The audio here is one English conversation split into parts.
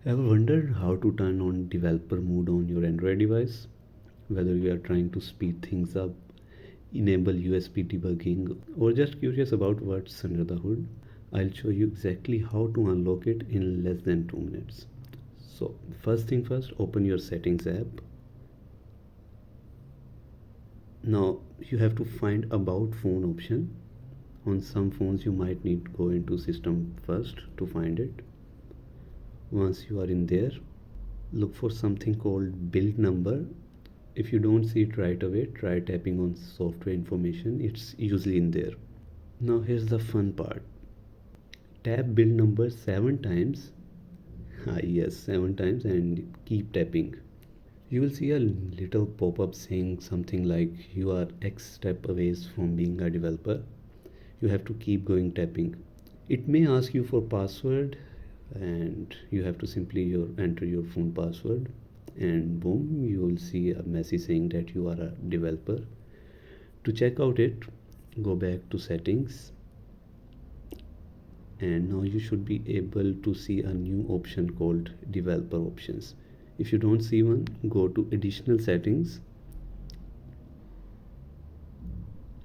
Ever wondered how to turn on developer mode on your Android device? Whether you are trying to speed things up, enable USB debugging, or just curious about what's under the hood, I'll show you exactly how to unlock it in less than 2 minutes. So, first thing first, open your settings app. Now, you have to find about phone option. On some phones, you might need to go into system first to find it. Once you are in there, look for something called build number. If you don't see it right away, try tapping on software information. It's usually in there. Now here's the fun part. Tap build number 7 times. Yes, 7 times, and keep tapping. You will see a little pop-up saying something like you are X step away from being a developer. You have to keep going tapping. It may ask you for password, and you have to simply enter your phone password, and boom, you will see a message saying that you are a developer. To check out it, go back to settings, and now you should be able to see a new option called developer options. If you don't see one, go to additional settings,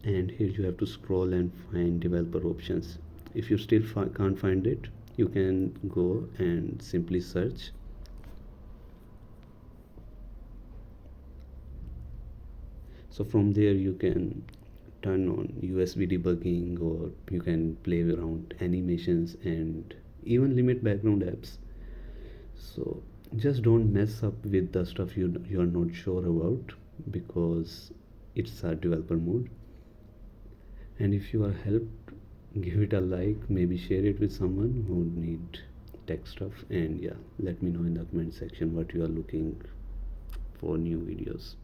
and here you have to scroll and find developer options. If you still can't find it, you can go and simply search. So from there you can turn on USB debugging, or you can play around animations and even limit background apps. So just don't mess up with the stuff you are not sure about, because it's a developer mode. And if you are helped, give it a like, maybe share it with someone who need tech stuff, and yeah, let me know in the comment section what you are looking for new videos.